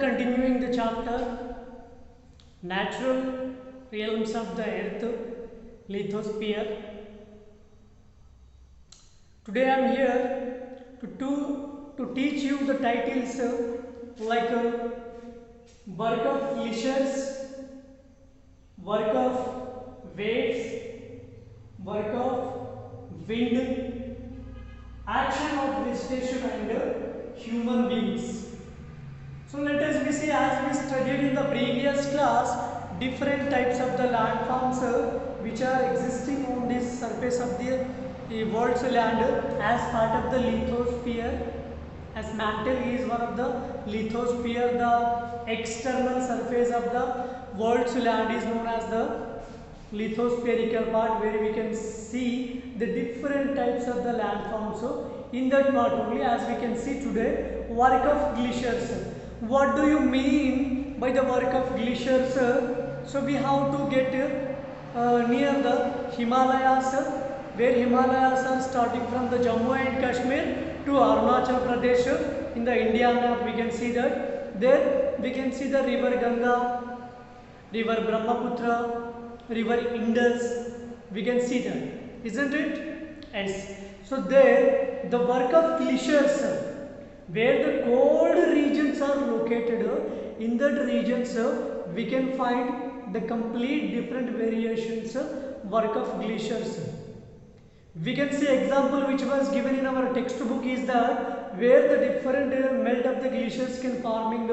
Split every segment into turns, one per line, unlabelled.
continuing the chapter Natural Realms of the Earth, Lithosphere. Today I am here to teach you the titles like work of glaciers, work of waves, work of wind, action of vegetation and human beings. So let us we see, as we studied in the previous class, different types of the landforms which are existing on this surface of the world's land as part of the lithosphere. As mantle is one of the lithosphere, the external surface of the world's land is known as the lithospherical part, where we can see the different types of the landforms. So in that part only, as we can see today, work of glaciers. What do you mean by the work of glaciers? So we have to get near the Himalayas, where Himalayas are starting from the Jammu and Kashmir to Arunachal Pradesh. In the India map we can see that. There we can see the river Ganga, river Brahmaputra, river Indus. We can see that, isn't it? Yes. So there the work of glaciers, where the cold regions are located, in that regions we can find the complete different variations work of glaciers. We can see example which was given in our textbook is that where the different melt of the glaciers can forming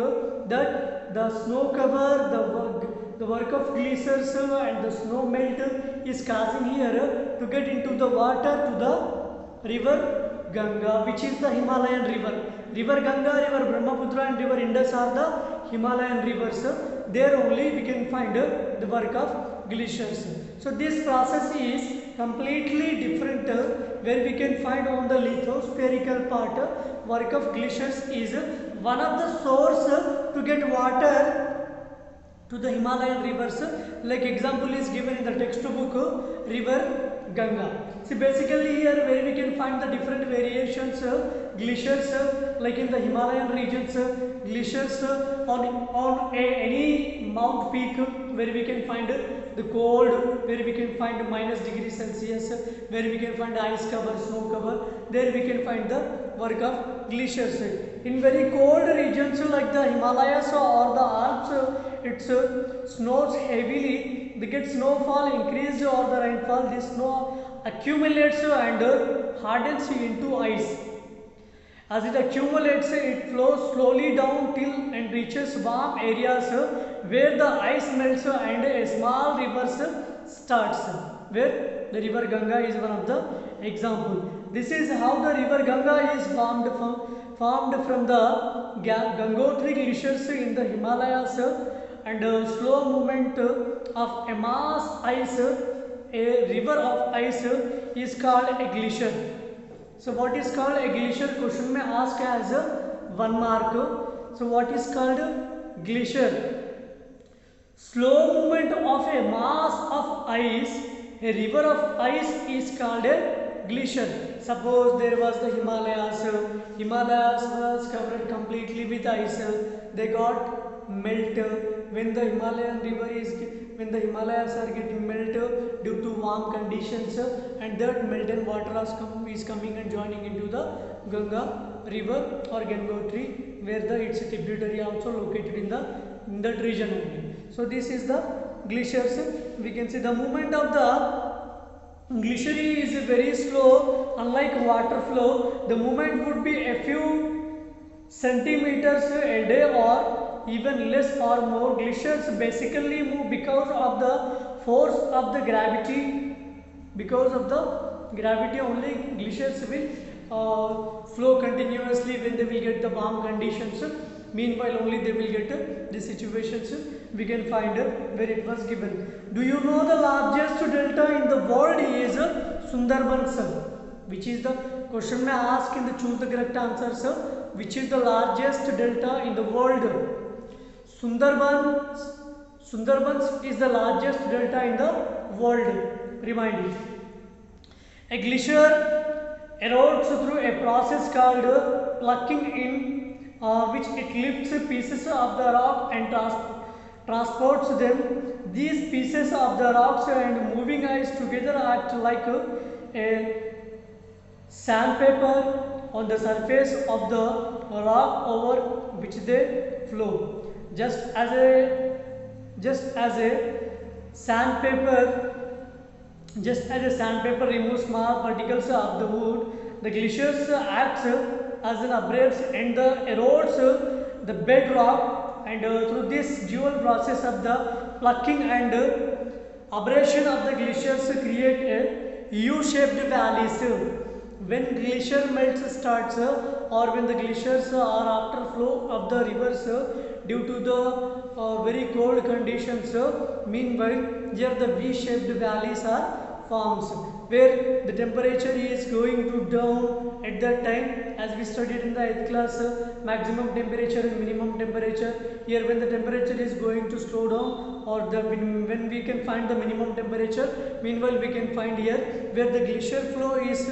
that the snow cover, the work of glaciers and the snow melt is causing here to get into the water to the river Ganga, which is the Himalayan river. River Ganga, river Brahmaputra and river Indus are the Himalayan rivers. There only we can find the work of glaciers. So this process is completely different, where we can find on the lithospherical part work of glaciers is one of the source to get water to the Himalayan rivers. Like example is given in the textbook, river Ganga. See, basically here where we can find the different variations, glaciers like in the Himalayan regions, glaciers on any mount peak, where we can find the cold, where we can find -°C, where we can find ice cover, snow cover. There we can find the work of glaciers. In very cold regions like the Himalayas or the Alps, it snows heavily. They get snowfall increased or the rainfall. This snow accumulates and hardens into ice. As it accumulates, it flows slowly down till and reaches warm areas where the ice melts and a small river starts, where the river Ganga is one of the example. This is how the river Ganga is formed from the Gangotri glaciers in the Himalayas, and slow movement of a mass ice, a river of ice, is called a glacier. So what is called a glacier? Question may ask as 1 mark. So what is called glacier? Slow movement of a mass of ice, a river of ice, is called a glacier. Suppose there was the Himalayas. Himalayas was covered completely with ice. They got melt. When the when the Himalayas are getting melted due to warm conditions, and that melted water is coming and joining into the Ganga river or Gangotri, where its tributary also located in that region only. So this is the glaciers. We can see the movement of the glacier is very slow. Unlike water flow, the movement would be a few centimeters a day or even less or more. Glaciers basically move because of the force of the gravity. Because of the gravity only, glaciers will flow continuously when they will get the warm conditions. Meanwhile only they will get the situations we can find where it was given. Do you know the largest delta in the world is Sundarbans? Which is the question may ask in the choose the correct answers. Which is the largest delta in the world? Sundarbans is the largest delta in the world. Remind it. A glacier erodes through a process called plucking in which it lifts pieces of the rock and transports them. These pieces of the rocks and moving ice together act like a sandpaper on the surface of the rock over which they flow. Just as a sandpaper just as a sandpaper removes small particles of the wood, the glaciers acts as an abrades and the erodes the bedrock, and through this dual process of the plucking and abrasion of the glaciers create a U-shaped valleys. When glacier melts starts or when the glaciers are after flow of the rivers due to the very cold conditions, meanwhile here the V-shaped valleys are forms where the temperature is going to down at that time, as we studied in the 8th class, maximum temperature and minimum temperature. Here when the temperature is going to slow down, or when we can find the minimum temperature, meanwhile we can find here where the glacier flow is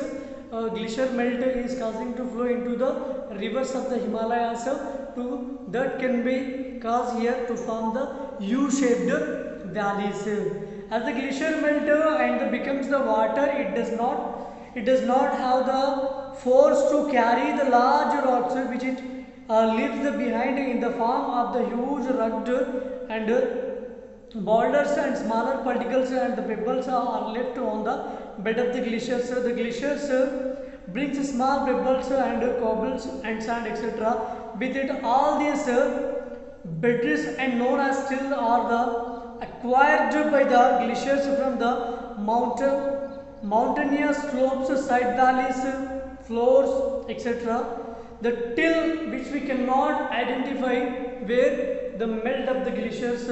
glacier melt is causing to flow into the rivers of the Himalayas, to that can be caused here to form the U-shaped valleys. As the glacier melt and becomes the water, it does not have the force to carry the large rocks which it leaves behind in the form of the huge rugged and boulders and smaller particles and the pebbles are left on the bed of the glaciers. The glaciers brings small pebbles and cobbles and sand, etc. With it, all these debris and known as still are the acquired by the glaciers from the mountainous slopes, side valleys, floors, etc. The till which we cannot identify where the melt of the glaciers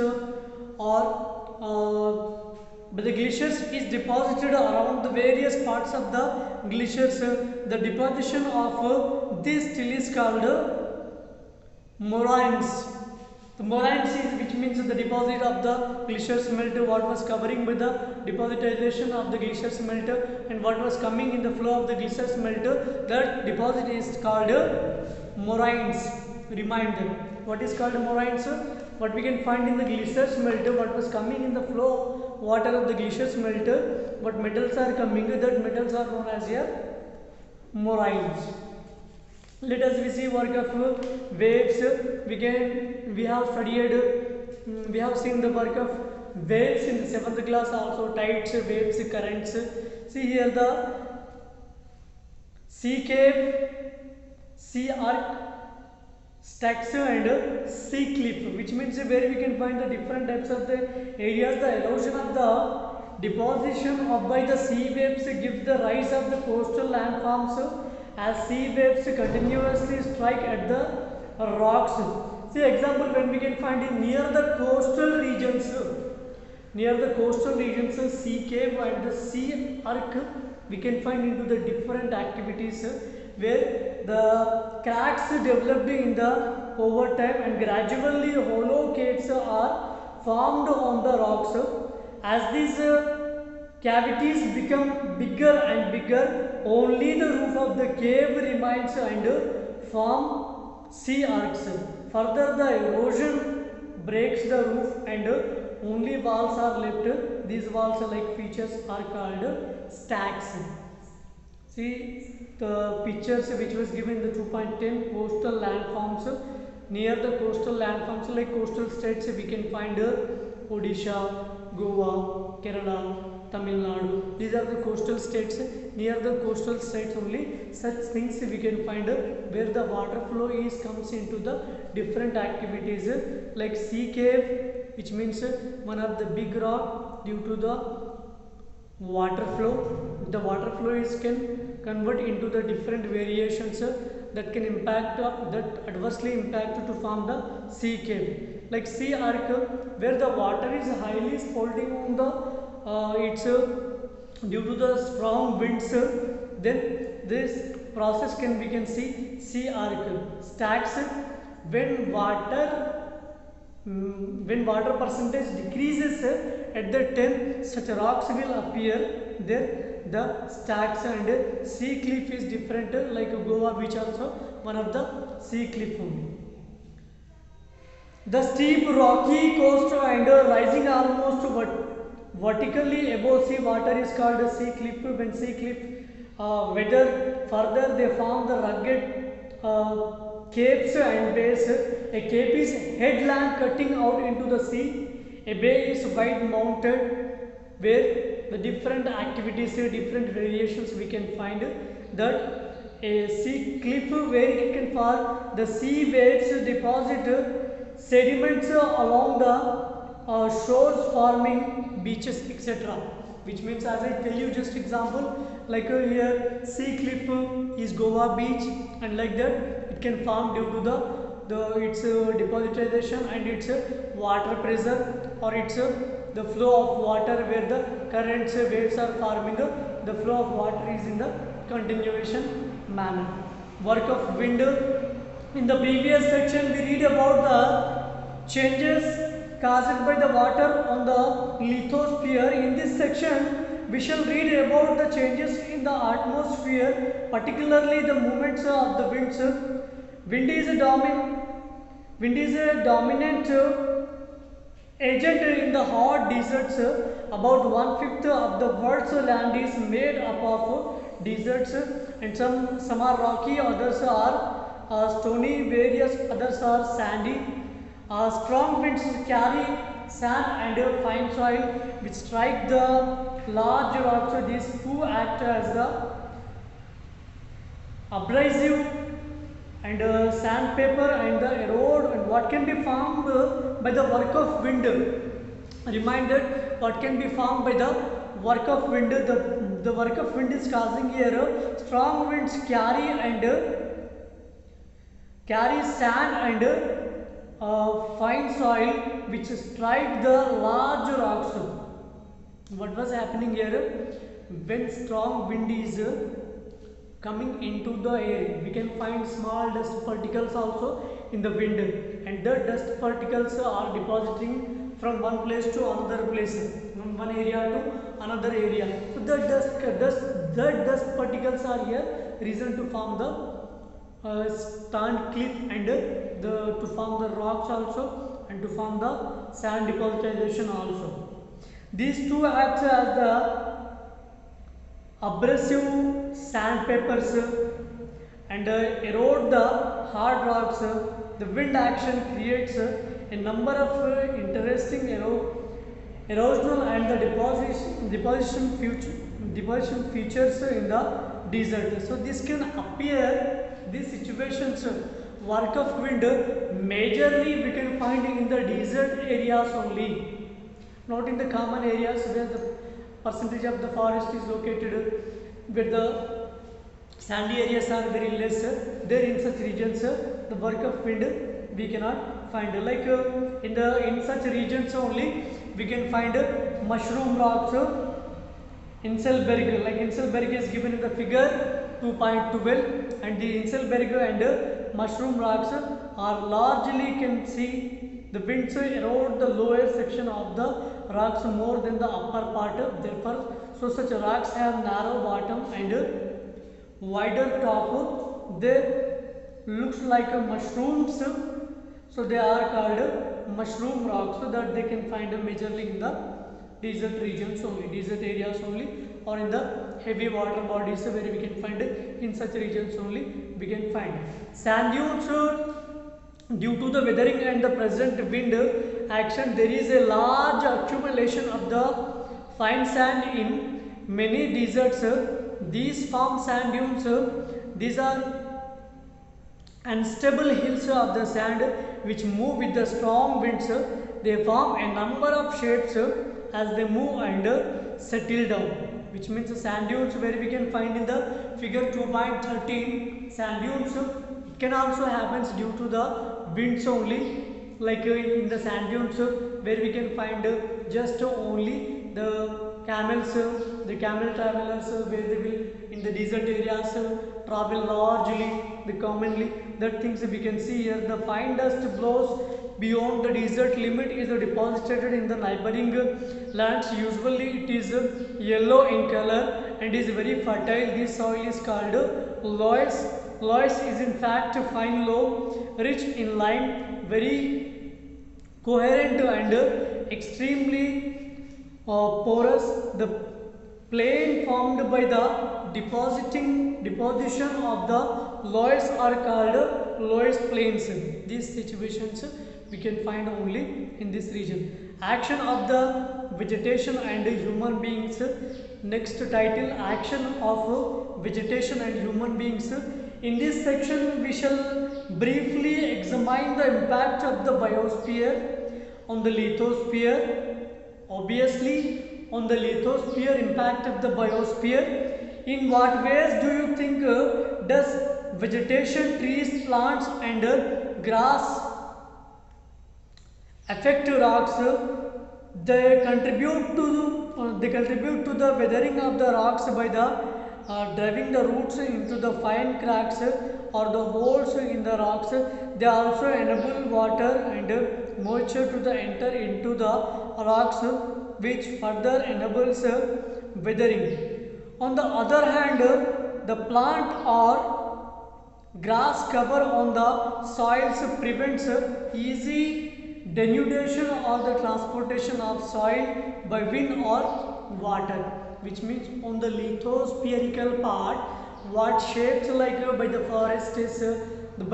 but the glaciers is deposited around the various parts of the glaciers. The deposition of this till is called moraines. The moraines is which means the deposit of the glaciers melt, what was covering with the depositization of the glaciers melt and what was coming in the flow of the glaciers melt, that deposit is called moraines. Reminder, what is called moraines? What we can find in the glaciers melt, what was coming in the flow water of the glaciers melt, what metals are coming, that metals are known as here moraines. Let us we see work of waves. We have seen the work of waves in the 7th class also, tides, waves, currents. See here the sea cave, sea arc, stacks and sea cliff, which means where we can find the different types of the areas. The erosion of the deposition of by the sea waves gives the rise of the coastal landforms as sea waves continuously strike at the rocks. See example, when we can find in near the coastal regions, sea cave and the sea arc, we can find into the different activities where the cracks developed in the over time and gradually hollow caves are formed on the rocks. As these cavities become bigger and bigger, only the roof of the cave remains and form sea arcs. Further, the erosion breaks the roof and only walls are left. These walls like features are called stacks. See the pictures which was given in the 2.10 coastal landforms. Near the coastal landforms like coastal states, we can find Odisha, Goa, Kerala, Tamil Nadu. These are the coastal states. Near the coastal states only such things we can find where the water flow is comes into the different activities like sea cave, which means one of the big rock due to the water flow. The water flow is can convert into the different variations that can impact that adversely impact to form the sea cave. Like sea arc, where the water is highly scalding on the it's due to the strong winds, then this process we can see sea arc. Stacks, when water percentage decreases at that time, such rocks will appear there. The stacks and sea cliff is different, like Goa beach also one of the sea cliff only. The steep rocky coast and rising almost vertically above sea water is called a sea cliff. When sea cliff weathered further, they form the rugged capes and bays. A cape is headland cutting out into the sea. A bay is wide mounted where the different activities, different variations we can find that a sea cliff where it can fall, the sea waves deposit sediments along the shores forming beaches etc. Which means, as I tell you just example, like here sea cliff is Goa beach, and like that it can form due to its depositation and its water pressure, or its the flow of water where the currents waves are forming, the flow of water is in the continuation manner. Work of wind. In the previous section we read about the changes caused by the water on the lithosphere. In this section we shall read about the changes in the atmosphere, particularly the movements of the winds. Wind is a dominant agent in the hot deserts. About 1/5 of the world's land is made up of deserts, and some are rocky, others are stony, various others are sandy. Strong winds carry sand and fine soil which strike the large rocks. These two act as the abrasive and sandpaper and the erode, and what can be formed by the work of wind. Reminded what can be formed by the work of wind. The work of wind is causing here strong winds carry sand and fine soil which strike the large rocks. What was happening here? When strong wind is coming into the air, we can find small dust particles also in the wind, and the dust particles are depositing from one place to another place, from one area to another area. So the dust particles are here reason to form the stand cliff and to form the rocks also, and to form the sand depositation also. These two acts as the abrasive sandpapers and erode the hard rocks. The wind action creates a number of interesting erosional and the deposition features in the desert. So this can appear, these situations, work of wind majorly we can find in the desert areas only, not in the common areas where the percentage of the forest is located, where the sandy areas are very less. There in such regions the work of wind we cannot find. Like in such regions only we can find mushroom rocks, Inselberg. Like Inselberg is given in the figure 2.12, and the Inselberg and mushroom rocks are largely can see the winds erode the lower section of the rocks more than the upper part. Therefore, so such rocks have narrow bottom and wider top. They looks like mushrooms, so they are called mushroom rocks. So that they can find majorly in the desert regions only, desert areas only, or in the heavy water bodies where we can find in such regions only we can find. Sand dunes, due to the weathering and the present wind action, there is a large accumulation of the fine sand in many deserts. These form sand dunes. These are unstable hills of the sand which move with the strong winds. They form a number of shapes as they move and settle down, which means sand dunes where we can find in the figure 2.13. Sand dunes, it can also happens due to the winds only, like in the sand dunes where we can find just only the camels, the camel travelers where they will in the desert areas travel largely, the commonly that things we can see here. The fine dust blows beyond the desert limit is deposited in the neighboring lands. Usually it is yellow in color and is very fertile. This soil is called Loess is in fact fine low, rich in lime, very coherent and extremely porous. The plane formed by the deposition of the loess are called loess plains. These situations we can find only in this region. Action of the vegetation and human beings. Next title, action of vegetation and human beings. In this section we shall briefly examine the impact of the biosphere on the lithosphere. Obviously, on the lithosphere, impact of the biosphere. In what ways do you think does vegetation, trees, plants and grass affect rocks? They contribute to the weathering of the rocks by the driving the roots into the fine cracks or the holes in the rocks. They also enable water and moisture to the enter into the rocks, which further enables weathering. On the other hand, the plant or grass cover on the soils prevents easy denudation or the transportation of soil by wind or water, which means on the lithospherical part, what shapes like by the forest is the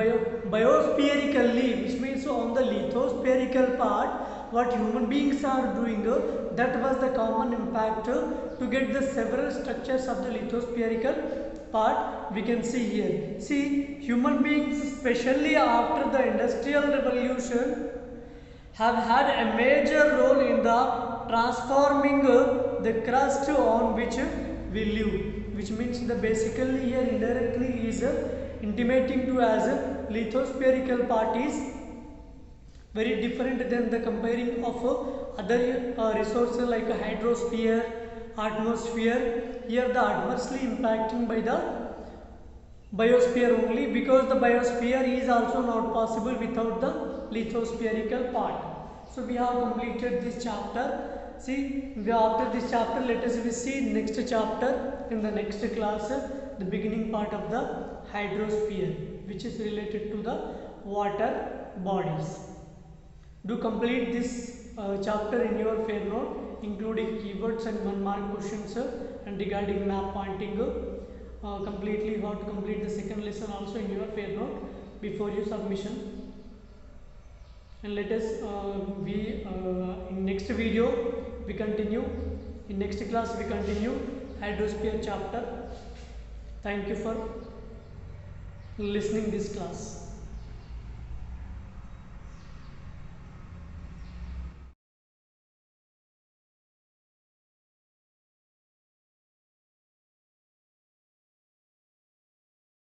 biospherically, which means on the lithospherical part, what human beings are doing, that was the common impact to get the several structures of the lithospherical part we can see here. See, human beings, especially after the Industrial Revolution, have had a major role in the transforming the crust on which we live, which means the basically here indirectly is intimating to as lithospherical part is very different than the comparing of other resources like hydrosphere, atmosphere. Here the adversely impacting by the biosphere only, because the biosphere is also not possible without the lithospherical part. So we have completed this chapter. See, after this chapter, let us see next chapter in the next class, the beginning part of the hydrosphere, which is related to the water bodies. Do complete this chapter in your fair note, including keywords and 1 mark questions and regarding map pointing. Completely you have to complete the second lesson also in your fair note before your submission. And let us in next video we continue, in next class we continue hydrosphere chapter. Thank you for listening this class.